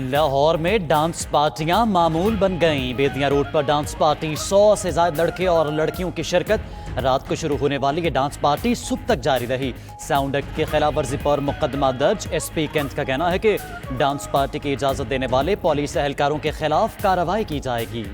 لاہور میں ڈانس پارٹیاں معمول بن گئیں۔ بیدیاں روڈ پر ڈانس پارٹی 100 سے زائد لڑکے اور لڑکیوں کی شرکت۔ رات کو شروع ہونے والی یہ ڈانس پارٹی صبح تک جاری رہی۔ ساؤنڈ ایکٹ کی خلاف ورزی پر مقدمہ درج۔ ایس پی کینٹ کا کہنا ہے کہ ڈانس پارٹی کی اجازت دینے والے پولیس اہلکاروں کے خلاف کارروائی کی جائے گی۔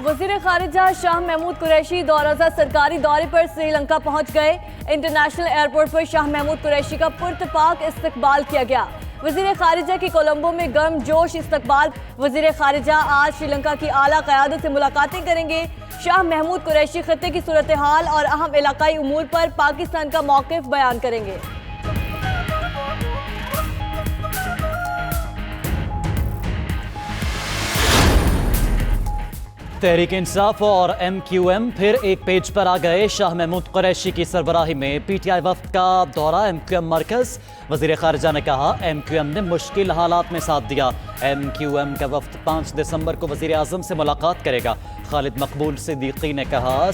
وزیر خارجہ شاہ محمود قریشی 2 روزہ سرکاری دورے پر سری لنکا پہنچ گئے۔ انٹرنیشنل ایئرپورٹ پر شاہ محمود قریشی کا پرتپاک استقبال کیا گیا۔ وزیر خارجہ کی کولمبو میں گرم جوش استقبال۔ وزیر خارجہ آج سری لنکا کی اعلیٰ قیادت سے ملاقاتیں کریں گے۔ شاہ محمود قریشی خطے کی صورتحال اور اہم علاقائی امور پر پاکستان کا موقف بیان کریں گے۔ تحریک انصاف اور ایم کیو ایم پھر ایک پیج پر آ گئے۔ شاہ محمود قریشی کی سربراہی میں پی ٹی آئی وفد کا دورہ ایم کیو ایم مرکز۔ وزیر خارجہ نے کہا ایم کیو ایم نے مشکل حالات میں ساتھ دیا۔ ایم کیو ایم کا وفد 5 دسمبر کو وزیر اعظم سے ملاقات کرے گا۔ خالد مقبول صدیقی نے کہا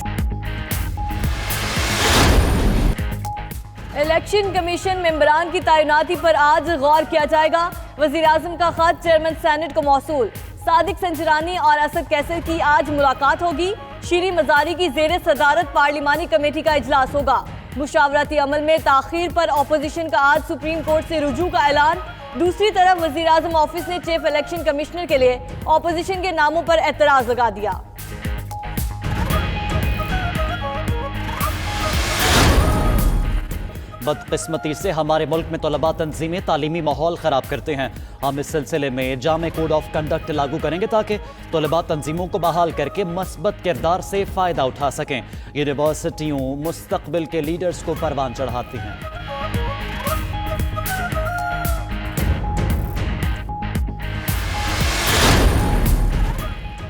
الیکشن کمیشن ممبران کی تعیناتی پر آج غور کیا جائے گا۔ وزیر اعظم کا خط چیئرمین سینٹ کو موصول۔ صادق سنجرانی اور اسد کیسر کی آج ملاقات ہوگی۔ شیریں مزاری کی زیر صدارت پارلیمانی کمیٹی کا اجلاس ہوگا۔ مشاورتی عمل میں تاخیر پر اپوزیشن کا آج سپریم کورٹ سے رجوع کا اعلان۔ دوسری طرف وزیر اعظم آفس نے چیف الیکشن کمشنر کے لیے اپوزیشن کے ناموں پر اعتراض لگا دیا۔ بدقسمتی سے ہمارے ملک میں طلباء تنظیمیں تعلیمی ماحول خراب کرتے ہیں۔ ہم اس سلسلے میں جامع کوڈ آف کنڈکٹ لاگو کریں گے تاکہ طلباء تنظیموں کو بحال کر کے مثبت کردار سے فائدہ اٹھا سکیں۔ یونیورسٹیوں مستقبل کے لیڈرز کو پروان چڑھاتی ہیں۔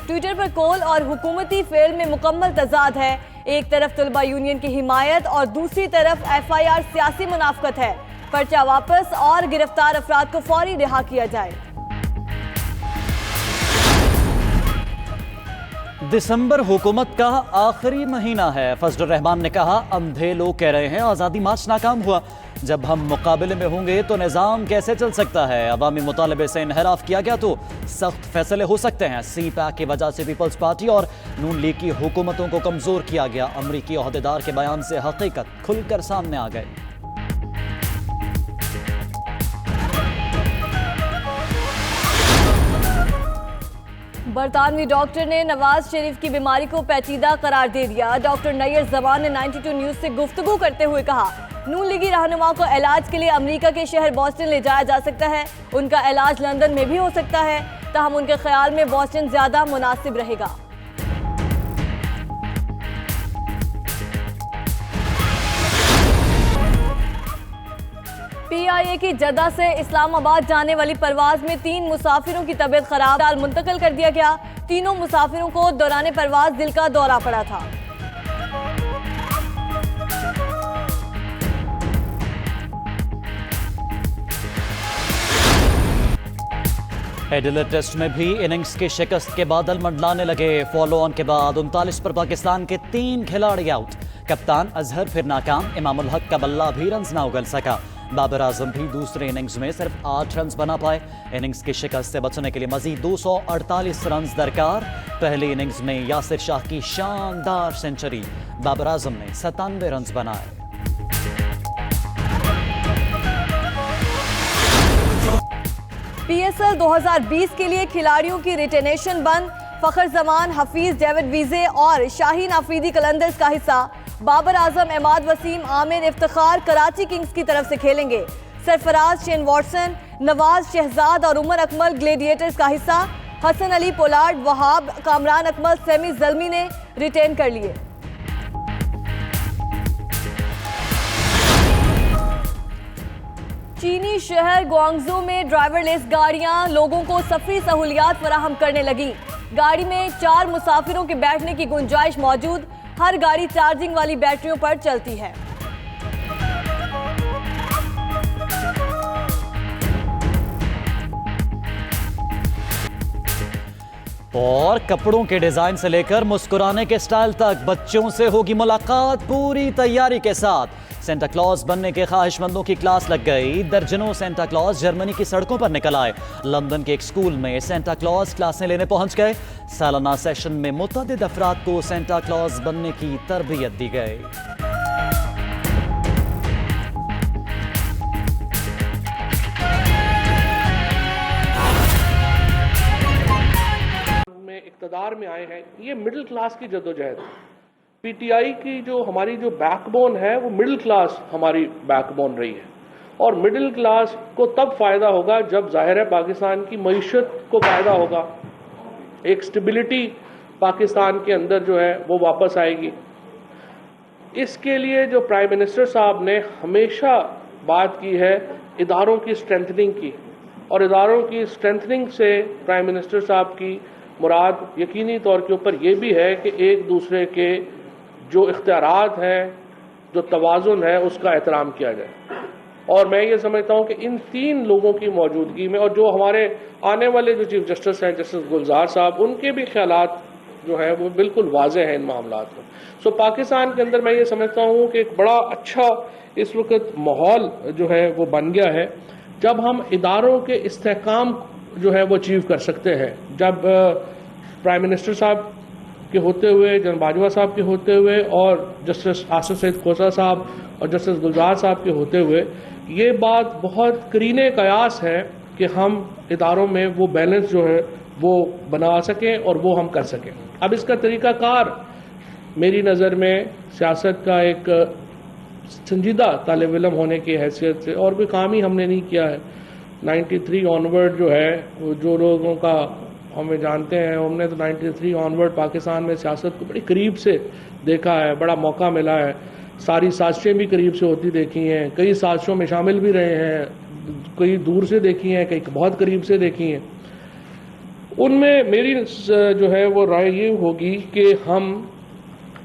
ٹویٹر پر کول اور حکومتی فعل میں مکمل تضاد ہے۔ ایک طرف طلبہ یونین کی حمایت اور دوسری طرف ایف آئی آر سیاسی منافقت ہے۔ پرچہ واپس اور گرفتار افراد کو فوری رہا کیا جائے۔ دسمبر حکومت کا آخری مہینہ ہے۔ فضل الرحمان نے کہا اندھے لوگ کہہ رہے ہیں آزادی مارچ ناکام ہوا۔ جب ہم مقابلے میں ہوں گے تو نظام کیسے چل سکتا ہے؟ عوامی مطالبے سے انحراف کیا گیا تو سخت فیصلے ہو سکتے ہیں۔ سی پیک کی وجہ سے پیپلز پارٹی اور نون لیگ کی حکومتوں کو کمزور کیا گیا۔ امریکی عہدیدار کے بیان سے حقیقت کھل کر سامنے آ گئی۔ برطانوی ڈاکٹر نے نواز شریف کی بیماری کو پیچیدہ قرار دے دیا۔ ڈاکٹر نیئر زبان نے 92 نیوز سے گفتگو کرتے ہوئے کہا نون لیگی رہنما کو علاج کے لیے امریکہ کے شہر بوسٹن لے جایا جا سکتا ہے۔ ان کا علاج لندن میں بھی ہو سکتا ہے، تاہم ان کے خیال میں بوسٹن زیادہ مناسب رہے گا۔ پی آئی اے کی جدہ سے اسلام آباد جانے والی پرواز میں 3 مسافروں کی طبیعت خراب منتقل کر دیا گیا۔ تینوں مسافروں کو دوران پرواز دل کا دورہ پڑا تھا۔ ایڈیلیڈ ٹیسٹ میں بھی اننگز کی شکست کے بادل منڈلانے لگے۔ فالو آن کے بعد 39 پر پاکستان کے 3 کھلاڑی آؤٹ۔ کپتان اظہر پھر ناکام۔ امام الحق کا بلہ بھی رنز نہ اگل سکا۔ بابر اعظم بھی دوسرے اننگز میں صرف 8 رنز بنا پائے۔ اننگز کی شکست سے بچنے کے لیے مزید 248 رنز درکار۔ پہلی اننگز میں یاسر شاہ کی شاندار سنچری۔ بابر اعظم نے 97 رنز بنائے۔ پی ایس ایل 2020 کے لیے کھلاڑیوں کی ریٹینیشن بند۔ فخر زمان، حفیظ، ڈیوڈ ویزے اور شاہین آفریدی قلندرز کا حصہ۔ بابر اعظم، عماد وسیم، عامر افتخار کراچی کنگز کی طرف سے کھیلیں گے۔ سرفراز، شین واٹسن، نواز شہزاد اور عمر اکمل گلیڈیٹرز کا حصہ۔ حسن علی، پولارڈ، وہاب، کامران اکمل، سیمی زلمی نے ریٹین کر لیے۔ چینی شہر گوانگزو میں ڈرائیور لیس گاڑیاں لوگوں کو سفری سہولیات فراہم کرنے لگیں۔ گاڑی میں 4 مسافروں کے بیٹھنے کی گنجائش موجود۔ ہر گاڑی چارجنگ والی بیٹریوں پر چلتی ہے۔ اور کپڑوں کے ڈیزائن سے لے کر مسکرانے کے سٹائل تک بچوں سے ہوگی ملاقات پوری تیاری کے ساتھ۔ سینٹا کلاus بننے کے خواہش مندوں کی کلاس لگ گئی۔ درجنوں سینٹا کلاus جرمنی کی سڑکوں پر نکل آئے۔ لندن کے ایک سکول میں سینٹا کلاus کلاسیں لینے پہنچ گئے۔ سالانہ سیشن میں متعدد افراد کو سینٹا کلاus بننے کی تربیت دی گئی۔ اقتدار میں آئے ہیں، یہ مڈل کلاس کی جدوجہد ہے۔ پی ٹی آئی کی جو ہماری جو بیک بون ہے وہ مڈل کلاس ہماری بیک بون رہی ہے، اور مڈل کلاس کو تب فائدہ ہوگا جب ظاہر ہے پاکستان کی معیشت کو فائدہ ہوگا، ایک سٹیبلٹی پاکستان کے اندر جو ہے وہ واپس آئے گی۔ اس کے لیے جو پرائم منسٹر صاحب نے ہمیشہ بات کی ہے اداروں کی اسٹرینتھننگ کی، اور اداروں کی اسٹرینتھننگ سے پرائم منسٹر صاحب کی مراد یقینی طور کے اوپر یہ بھی ہے کہ ایک دوسرے کے جو اختیارات ہیں، جو توازن ہے، اس کا احترام کیا جائے۔ اور میں یہ سمجھتا ہوں کہ ان تین لوگوں کی موجودگی میں، اور جو ہمارے آنے والے جو چیف جسٹس ہیں جسٹس گلزار صاحب، ان کے بھی خیالات جو ہیں وہ بالکل واضح ہیں ان معاملات میں۔ سو پاکستان کے اندر میں یہ سمجھتا ہوں کہ ایک بڑا اچھا اس وقت ماحول جو ہے وہ بن گیا ہے، جب ہم اداروں کے استحکام جو ہے وہ اچیو کر سکتے ہیں۔ جب پرائم منسٹر صاحب کے ہوتے ہوئے، جناب باجوہ صاحب کے ہوتے ہوئے، اور جسٹس آصف سعید کھوسہ صاحب اور جسٹس گلزار صاحب کے ہوتے ہوئے، یہ بات بہت قرین قیاس ہے کہ ہم اداروں میں وہ بیلنس جو ہے وہ بنا سکیں اور وہ ہم کر سکیں۔ اب اس کا طریقہ کار میری نظر میں سیاست کا ایک سنجیدہ طالب علم ہونے کی حیثیت سے اور کوئی کام ہی ہم نے نہیں کیا ہے۔ 93 آنورڈ جو ہے، جو لوگوں کا ہمیں جانتے ہیں، ہم نے تو 93 آنورڈ پاکستان میں سیاست کو بڑی قریب سے دیکھا ہے، بڑا موقع ملا ہے، ساری سازشیں بھی قریب سے ہوتی دیکھی ہیں، کئی سازشوں میں شامل بھی رہے ہیں، کئی دور سے دیکھی ہیں، کئی بہت قریب سے دیکھی ہیں۔ ان میں میری جو ہے وہ رائے یہ ہوگی کہ ہم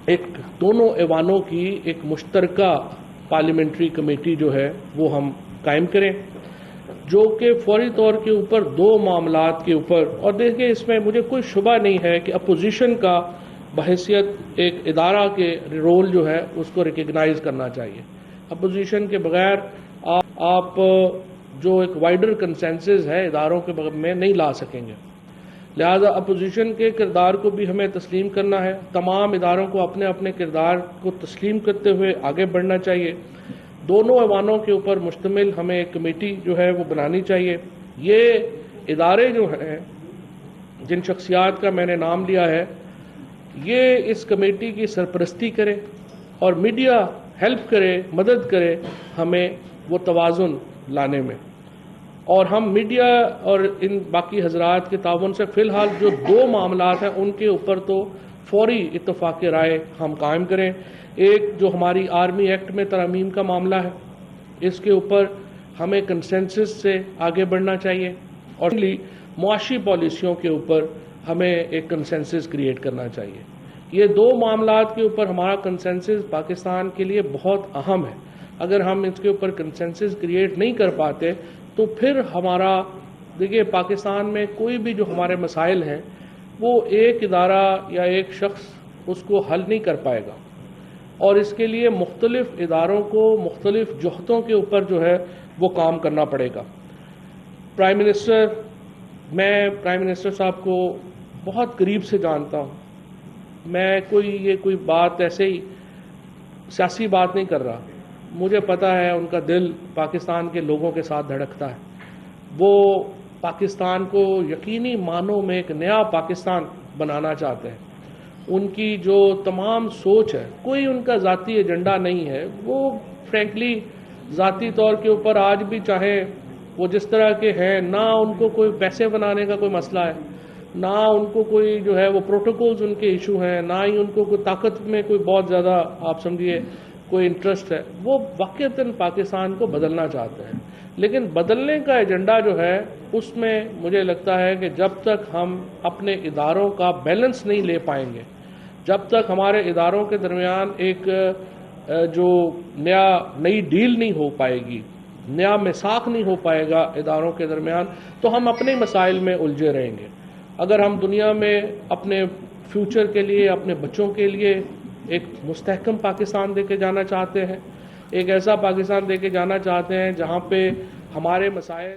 ایک دونوں ایوانوں کی ایک مشترکہ پارلیمنٹری کمیٹی جو ہے وہ ہم قائم کریں، جو کہ فوری طور کے اوپر دو معاملات کے اوپر، اور دیکھیں اس میں مجھے کوئی شبہ نہیں ہے کہ اپوزیشن کا بحیثیت ایک ادارہ کے رول جو ہے اس کو ریکگنائز کرنا چاہیے۔ اپوزیشن کے بغیر آپ جو ایک وائڈر کنسنسس ہے اداروں کے بغیر میں نہیں لا سکیں گے، لہذا اپوزیشن کے کردار کو بھی ہمیں تسلیم کرنا ہے۔ تمام اداروں کو اپنے اپنے کردار کو تسلیم کرتے ہوئے آگے بڑھنا چاہیے۔ دونوں ایوانوں کے اوپر مشتمل ہمیں ایک کمیٹی جو ہے وہ بنانی چاہیے۔ یہ ادارے جو ہیں جن شخصیات کا میں نے نام لیا ہے، یہ اس کمیٹی کی سرپرستی کرے اور میڈیا ہیلپ کرے، مدد کرے ہمیں وہ توازن لانے میں، اور ہم میڈیا اور ان باقی حضرات کے تعاون سے فی الحال جو دو معاملات ہیں ان کے اوپر تو فوری اتفاق رائے ہم قائم کریں۔ ایک جو ہماری آرمی ایکٹ میں ترامیم کا معاملہ ہے، اس کے اوپر ہمیں کنسنسس سے آگے بڑھنا چاہیے، اور معاشی پالیسیوں کے اوپر ہمیں ایک کنسنسس کریٹ کرنا چاہیے۔ یہ دو معاملات کے اوپر ہمارا کنسنسس پاکستان کے لیے بہت اہم ہے۔ اگر ہم اس کے اوپر کنسنسس کریٹ نہیں کر پاتے تو پھر ہمارا، دیکھیے پاکستان میں کوئی بھی جو ہمارے مسائل ہیں وہ ایک ادارہ یا ایک شخص اس کو حل نہیں کر پائے گا، اور اس کے لیے مختلف اداروں کو مختلف جہتوں کے اوپر جو ہے وہ کام کرنا پڑے گا۔ میں پرائم منسٹر صاحب کو بہت قریب سے جانتا ہوں، میں کوئی بات ایسے ہی سیاسی بات نہیں کر رہا، مجھے پتا ہے ان کا دل پاکستان کے لوگوں کے ساتھ دھڑکتا ہے۔ وہ پاکستان کو یقینی معنوں میں ایک نیا پاکستان بنانا چاہتے ہیں۔ ان کی جو تمام سوچ ہے، کوئی ان کا ذاتی ایجنڈا نہیں ہے، وہ فرینکلی ذاتی طور کے اوپر آج بھی چاہے وہ جس طرح کے ہیں، نہ ان کو کوئی پیسے بنانے کا کوئی مسئلہ ہے، نہ ان کو کوئی جو ہے وہ پروٹوکولز ان کے ایشو ہیں، نہ ہی ان کو کوئی طاقت میں کوئی بہت زیادہ آپ سمجھیے کوئی انٹرسٹ ہے۔ وہ واقعتاً پاکستان کو بدلنا چاہتے ہیں، لیکن بدلنے کا ایجنڈا جو ہے اس میں مجھے لگتا ہے کہ جب تک ہم اپنے اداروں کا بیلنس نہیں لے پائیں گے، جب تک ہمارے اداروں کے درمیان ایک جو نئی ڈیل نہیں ہو پائے گی، نیا میثاق نہیں ہو پائے گا اداروں کے درمیان، تو ہم اپنے مسائل میں الجھے رہیں گے۔ اگر ہم دنیا میں اپنے فیوچر کے لیے، اپنے بچوں کے لیے ایک مستحکم پاکستان دے کے جانا چاہتے ہیں، ایک ایسا پاکستان دے کے جانا چاہتے ہیں جہاں پہ ہمارے مسائل